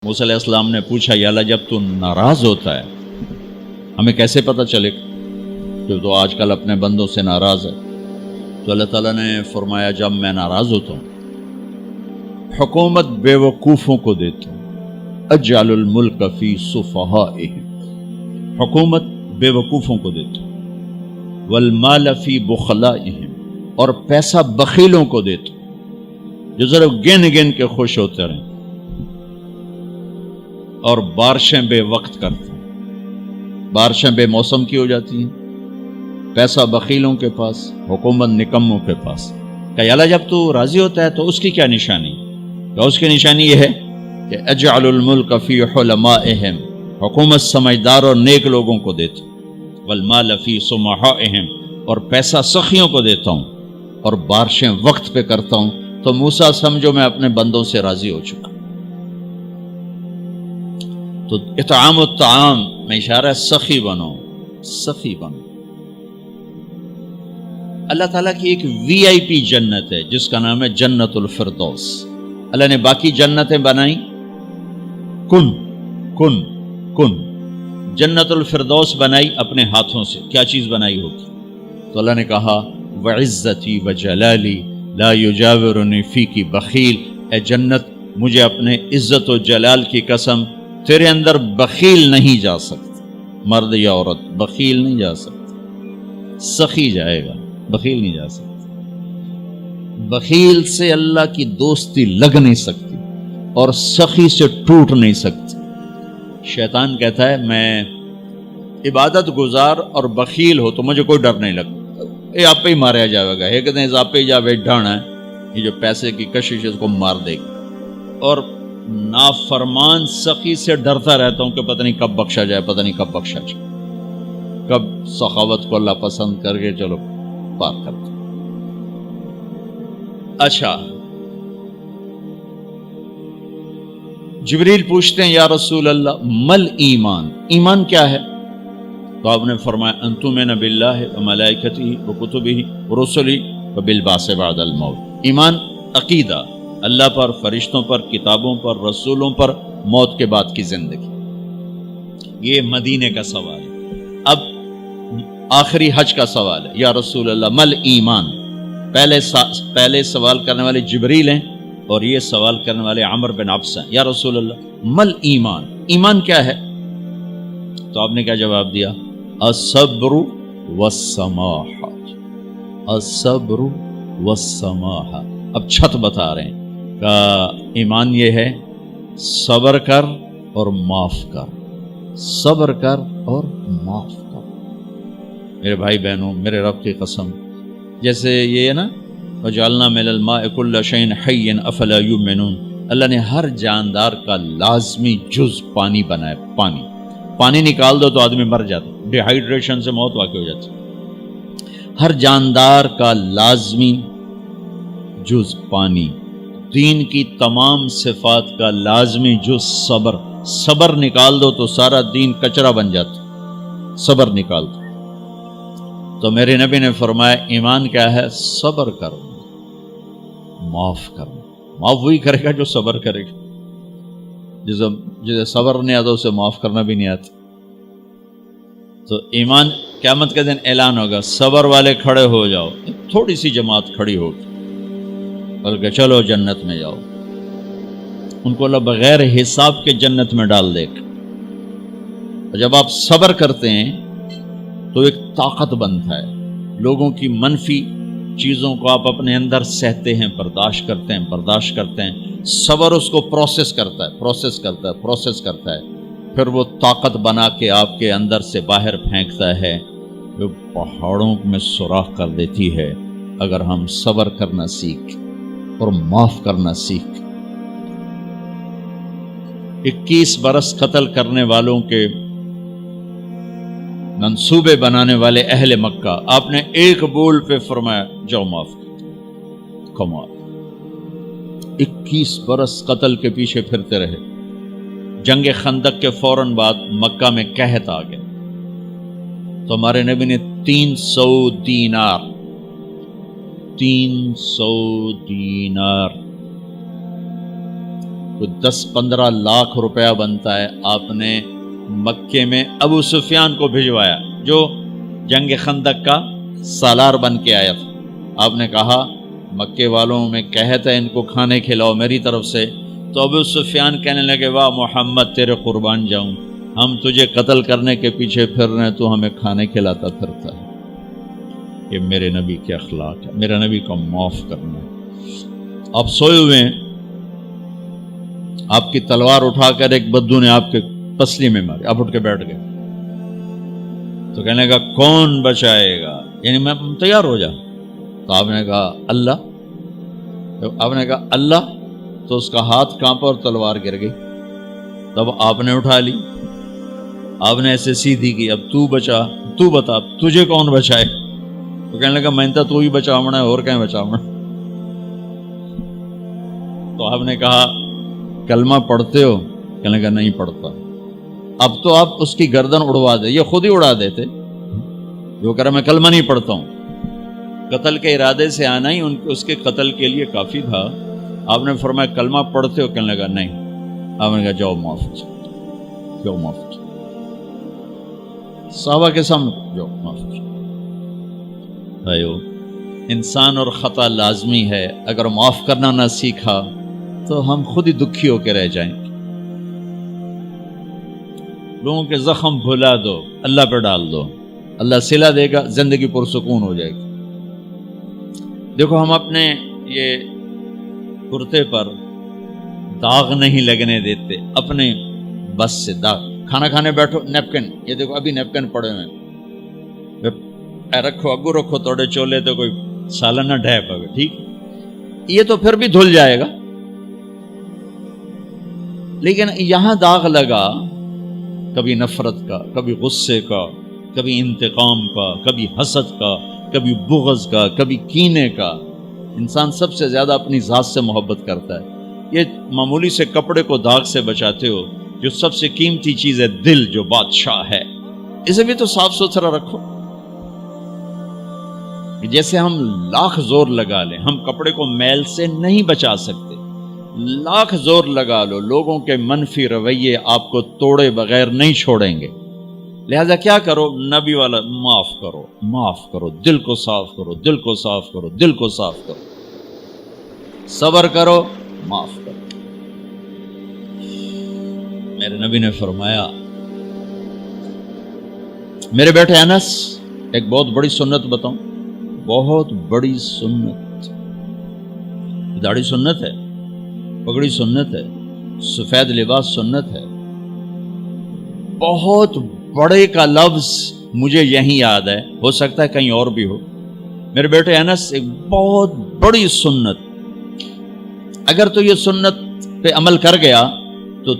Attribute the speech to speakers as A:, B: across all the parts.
A: موسیٰ علیہ السلام نے پوچھا یا اللہ جب تو ناراض ہوتا ہے ہمیں کیسے پتہ چلے کہ تو آج کل اپنے بندوں سے ناراض ہے؟ تو اللہ تعالیٰ نے فرمایا جب میں ناراض ہوتا ہوں حکومت بے وقوفوں کو دیتا ہوں، اجعل الملک فی صفہائہم، حکومت بے وقوفوں کو دیتا ہوں، والمال فی بخلائہم، اور پیسہ بخیلوں کو دیتا ہوں جو ذرا گن گن کے خوش ہوتے رہیں، اور بارشیں بے وقت کرتے ہیں، بارشیں بے موسم کی ہو جاتی ہیں، پیسہ بخیلوں کے پاس، حکومت نکموں کے پاس۔ کہ اللہ جب تو راضی ہوتا ہے تو اس کی کیا نشانی؟ کہ اس کی نشانی یہ ہے کہ اجعل الملک فی حلمائہم، حکومت سمجھدار اور نیک لوگوں کو دیتا ہوں، والمال فی سمحائہم، اور پیسہ سخیوں کو دیتا ہوں، اور بارشیں وقت پہ کرتا ہوں۔ تو موسیٰ سمجھو میں اپنے بندوں سے راضی ہو چکا۔ تو اطعام الطعام میں اشارہ ہے سخی بنو، سخی بنو۔ اللہ تعالیٰ کی ایک وی آئی پی جنت ہے جس کا نام ہے جنت الفردوس۔ اللہ نے باقی جنتیں بنائیں کن کن کن، جنت الفردوس بنائی اپنے ہاتھوں سے۔ کیا چیز بنائی ہوگی؟ تو اللہ نے کہا وعزتی وجلالی لا یجاورنی فیکی بخیل، اے جنت مجھے اپنے عزت و جلال کی قسم تیرے اندر بخیل نہیں جا سکتا، مرد یا عورت بخیل نہیں جا سکتا، سخی جائے گا، بخیل نہیں جا سکتا۔ بخیل سے اللہ کی دوستی لگ نہیں سکتی اور سخی سے ٹوٹ نہیں سکتی۔ شیطان کہتا ہے میں عبادت گزار اور بخیل ہو تو مجھے کوئی ڈر نہیں لگتا، یہ آپ پہ ہی ماریا جائے گا، ایک دن آپ پہ جا بیٹھانا ہے، یہ جو پیسے کی کشش اس کو مار دے گی۔ اور نافرمان سخی سے ڈرتا رہتا ہوں کہ پتہ نہیں کب بخشا جائے، پتہ نہیں کب بخشا جائے، کب سخاوت کو اللہ پسند کر کے چلو پار کرتا۔ اچھا، جبریل پوچھتے ہیں یا رسول اللہ مل ایمان، ایمان کیا ہے؟ تو آپ نے فرمایا ان تؤمن باللہ وملائکتہ وکتبہ ورسلہ وبالبعث بعد الموت۔ ایمان عقیدہ، اللہ پر، فرشتوں پر، کتابوں پر، رسولوں پر، موت کے بعد کی زندگی۔ یہ مدینے کا سوال ہے۔ اب آخری حج کا سوال ہے یا رسول اللہ مل ایمان۔ پہلے سوال کرنے والے جبریل ہیں اور یہ سوال کرنے والے عمر بن عبس ہیں۔ یا رسول اللہ مل ایمان، ایمان کیا ہے؟ تو آپ نے کیا جواب دیا؟ الصبر والسماحہ، الصبر والسماحہ۔ اب چھت بتا رہے ہیں کہ ایمان یہ ہے صبر کر اور معاف کر، صبر کر اور معاف کر۔ میرے بھائی بہنوں، میرے رب کی قسم، جیسے یہ ہے نا وجعلنا من الماء كل شيء حي افلا يؤمنون، اللہ نے ہر جاندار کا لازمی جز پانی بنایا۔ پانی نکال دو تو آدمی مر جاتا، ڈی ہائیڈریشن سے موت واقع ہو جاتی۔ ہر جاندار کا لازمی جز پانی، دین کی تمام صفات کا لازمی جز صبر، صبر نکال دو تو سارا دین کچرا بن جاتا، صبر نکال دو۔ تو میرے نبی نے فرمایا ایمان کیا ہے؟ صبر کرو، معاف کرو۔ معاف وہی کرے گا جو صبر کرے گا، جسے صبر نہیں آتا اسے معاف کرنا بھی نہیں آتا۔ تو ایمان قیامت کے دن اعلان ہوگا صبر والے کھڑے ہو جاؤ، تھوڑی سی جماعت کھڑی ہوگی، بلکہ چلو جنت میں جاؤ۔ ان کو اللہ بغیر حساب کے جنت میں ڈال دے گا۔ اور جب آپ صبر کرتے ہیں تو ایک طاقت بنتا ہے، لوگوں کی منفی چیزوں کو آپ اپنے اندر سہتے ہیں، برداشت کرتے ہیں۔ صبر اس کو پروسیس کرتا ہے، پھر وہ طاقت بنا کے آپ کے اندر سے باہر پھینکتا ہے، جو پہاڑوں میں سوراخ کر دیتی ہے اگر ہم صبر کرنا سیکھ اور معاف کرنا سیکھ۔ 21 برس قتل کرنے والوں کے منصوبے بنانے والے اہل مکہ، آپ نے ایک بول پہ فرمایا جاؤ معاف کر۔ کمال، 21 برس قتل کے پیچھے پھرتے رہے۔ جنگ خندق کے فوراً بعد مکہ میں قحط آ گیا، تو ہمارے نبی نے 300 دینار تو 10-15 لاکھ روپیہ بنتا ہے. آپ نے مکے میں ابو سفیان کو بھجوایا جو جنگ خندق کا سالار بن کے آیا تھا. آپ نے کہا مکے والوں میں کہتا ہے ان کو کھانے کھلاؤ میری طرف سے. تو ابو سفیان کہنے لگے واہ محمد تیرے قربان جاؤں، ہم تجھے قتل کرنے کے پیچھے پھر رہے ہیں، تو ہمیں کھانے کھلاتا پھرتا ہے. یہ میرے نبی کے اخلاق ہے، میرا نبی کو معاف کرنا ہے. آپ سوئے ہوئے ہیں، آپ کی تلوار اٹھا کر ایک بدو نے آپ کے پسلی میں ماری، آپ اٹھ کے بیٹھ گئے تو کہنے لگا کون بچائے گا، یعنی میں تیار ہو جا. تو آپ نے کہا اللہ. آپ نے کہا اللہ، تو اس کا ہاتھ کانپا اور تلوار گر گئی. تب آپ نے اٹھا لی، آپ نے ایسے سیدھی کی، اب تو بچا، تو بتا تجھے کون بچائے. تو کہنے لگا میں تو ہی بچاونا ہے، اور کہیں بچاونا. تو آپ نے کہا کلمہ پڑھتے ہو؟ کہنے لگا نہیں پڑھتا. اب تو آپ اس کی گردن اڑوا دے، یہ خود ہی اڑا دیتے جو کہہ رہا میں کلمہ نہیں پڑھتا ہوں. قتل کے ارادے سے آنا ہی اس کے قتل کے لیے کافی تھا. آپ نے فرمایا کلمہ پڑھتے ہو؟ کہنے لگا نہیں. آپ نے کہا جاؤ معاف ہو جاؤ، جاؤ معاف ہو جاؤ. صحابہ کے سامنے جاؤ معاف ہو جاؤ. بھائیو، انسان اور خطا لازمی ہے. اگر معاف کرنا نہ سیکھا تو ہم خود ہی دکھی ہو کے رہ جائیں گے. لوگوں کے زخم بھلا دو، اللہ پہ ڈال دو، اللہ صلہ دے گا، زندگی پرسکون ہو جائے گی. دیکھو ہم اپنے یہ کرتے پر داغ نہیں لگنے دیتے، اپنے بس سے داغ. کھانا کھانے بیٹھو نیپکن، یہ دیکھو ابھی نیپکن پڑے ہوئے اے رکھو اگو رکھو توڑے چولے تو کوئی سالن نہ ڈھے پاوے، ٹھیک یہ تو پھر بھی دھل جائے گا. لیکن یہاں داغ لگا، کبھی نفرت کا، کبھی غصے کا، کبھی انتقام کا، کبھی حسد کا، کبھی بغض کا، کبھی کینے کا. انسان سب سے زیادہ اپنی ذات سے محبت کرتا ہے. یہ معمولی سے کپڑے کو داغ سے بچاتے ہو، جو سب سے قیمتی چیز ہے دل جو بادشاہ ہے، اسے بھی تو صاف ستھرا رکھو. جیسے ہم لاکھ زور لگا لیں، ہم کپڑے کو میل سے نہیں بچا سکتے. لاکھ زور لگا لو، لوگوں کے منفی رویے آپ کو توڑے بغیر نہیں چھوڑیں گے. لہذا کیا کرو؟ نبی والا معاف کرو، معاف کرو، دل کو صاف کرو، دل کو صاف کرو، دل کو صاف کرو، صبر کرو، معاف کرو. میرے نبی نے فرمایا، میرے بیٹے انس ایک بہت بڑی سنت بتاؤں، بہت بڑی سنت. داڑھی سنت ہے، پگڑی سنت ہے، سفید لباس سنت ہے. بہت بڑے کا لفظ مجھے یہیں یاد ہے، ہو سکتا ہے کہیں اور بھی ہو. میرے بیٹے انس ایک بہت بڑی سنت، اگر تو یہ سنت پہ عمل کر گیا تو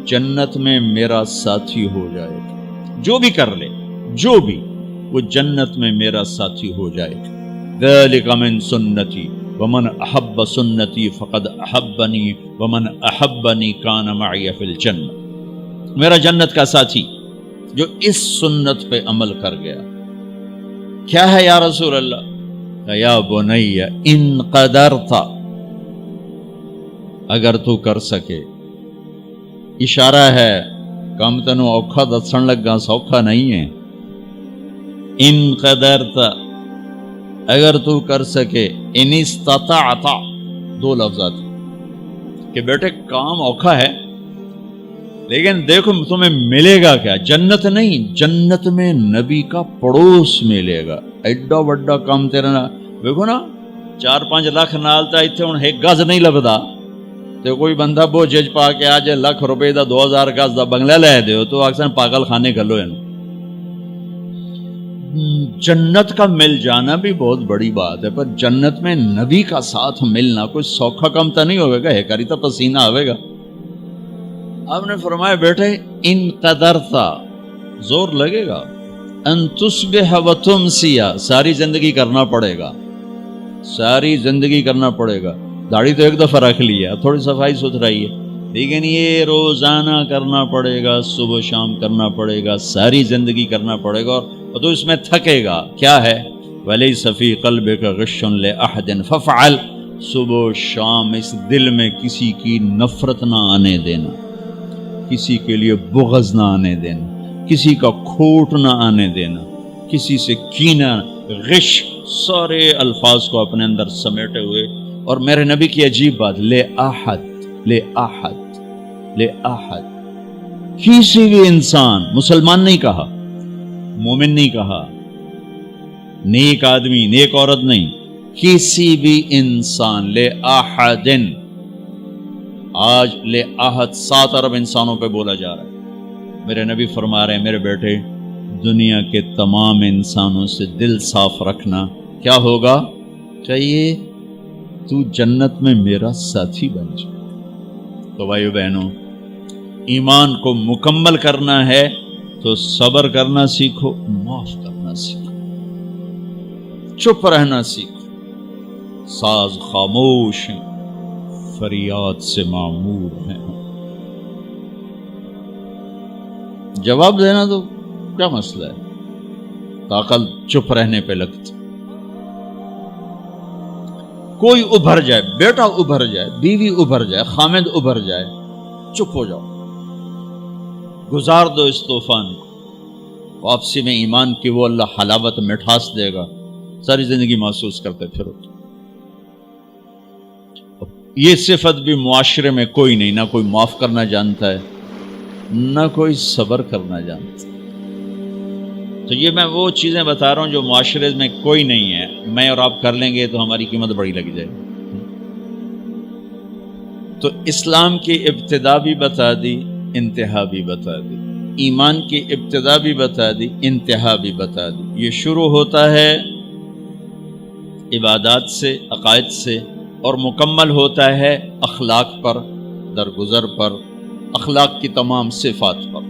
A: جنت میں میرا ساتھی ہو جائے گا. جو بھی کر لے، جو بھی، وہ جنت میں میرا ساتھی ہو جائے گا. ذالک من سنتی ومن احب سنتی فقد احبنی ومن احبنی کان معی فی الجنہ. میرا جنت کا ساتھی جو اس سنت پہ عمل کر گیا. کیا ہے یا رسول اللہ؟ یا بنی ان قدرت، اگر تو کر سکے. اشارہ ہے کم تنو اوکھا دسن لگا، سوکھا نہیں ہے. ان قدرت، اگر تو کر سکے. ان استطاعت، دو لفظات کہ بیٹے کام اوکھا ہے لیکن دیکھو تمہیں ملے گا کیا. جنت نہیں، جنت میں نبی کا پڑوس ملے گا. ایڈا وڈا کام تیرا دیکھو نا، 4-5 لاکھ نالتا اتنے ہوں ایک گز نہیں لبدا. تو کوئی بندہ بوجھ پا کے آ جائے ₹1,00,000 دا 2,000 گز دا بنگلہ لے دیو تو اکثر پاگل خانے گلو ہے. جنت کا مل جانا بھی بہت بڑی بات ہے، پر جنت میں نبی کا ساتھ ملنا کوئی سوکھا کم تو نہیں ہوئے گا، ہے کری تو پسینہ آئے گا. آپ نے فرمایا بیٹے ان قدرتا، زور لگے گا. ان تصبح و تمسی، ساری زندگی کرنا پڑے گا، ساری زندگی کرنا پڑے گا. داڑھی تو ایک دفعہ رکھ لی ہے، تھوڑی صفائی ستھرائی ہے، لیکن یہ روزانہ کرنا پڑے گا، صبح شام کرنا پڑے گا، ساری زندگی کرنا پڑے گا. اور تو اس میں تھکے گا. کیا ہے؟ وَلَيْسَ فِي قَلْبِكَ غِشٌّ لِأَحَدٍ فَافْعَلْ. صبح و شام اس دل میں کسی کی نفرت نہ آنے دینا، کسی کے لیے بغض نہ آنے دینا، کسی کا کھوٹ نہ آنے دینا، کسی سے کینہ، غش، سارے الفاظ کو اپنے اندر سمیٹے ہوئے. اور میرے نبی کی عجیب بات، لے احد، لے احد، لے احد، کسی بھی انسان، مسلمان نہیں کہا، مومن نہیں کہا، نیک آدمی، نیک عورت نہیں، کسی بھی انسان، لے احدن. آج لے احد 7 ارب انسانوں پہ بولا جا رہا ہے. میرے نبی فرما رہے ہیں، میرے بیٹے، دنیا کے تمام انسانوں سے دل صاف رکھنا. کیا ہوگا؟ چاہیے تو جنت میں میرا ساتھی بن جائے. تو بھائیو بہنوں، ایمان کو مکمل کرنا ہے تو صبر کرنا سیکھو، معاف کرنا سیکھو، چپ رہنا سیکھو. ساز خاموش ہیں، فریاد سے معمور ہیں. جواب دینا تو کیا مسئلہ ہے، طاقت چپ رہنے پہ لگتی. کوئی ابھر جائے، بیٹا ابھر جائے، بیوی ابھر جائے، خامد ابھر جائے، چپ ہو جاؤ، گزار دو اس طوفان کو. واپسی میں ایمان کی وہ اللہ حلاوت مٹھاس دے گا، ساری زندگی محسوس کرتے پھرو. یہ صفت بھی معاشرے میں کوئی نہیں، نہ کوئی معاف کرنا جانتا ہے، نہ کوئی صبر کرنا جانتا. تو یہ میں وہ چیزیں بتا رہا ہوں جو معاشرے میں کوئی نہیں ہے. میں اور آپ کر لیں گے تو ہماری قیمت بڑی لگ جائے گی. تو اسلام کی ابتدا بھی بتا دی، انتہا بھی بتا دی. ایمان کی ابتدا بھی بتا دی، انتہا بھی بتا دی. یہ شروع ہوتا ہے عبادات سے، عقائد سے، اور مکمل ہوتا ہے اخلاق پر، درگزر پر، اخلاق کی تمام صفات پر.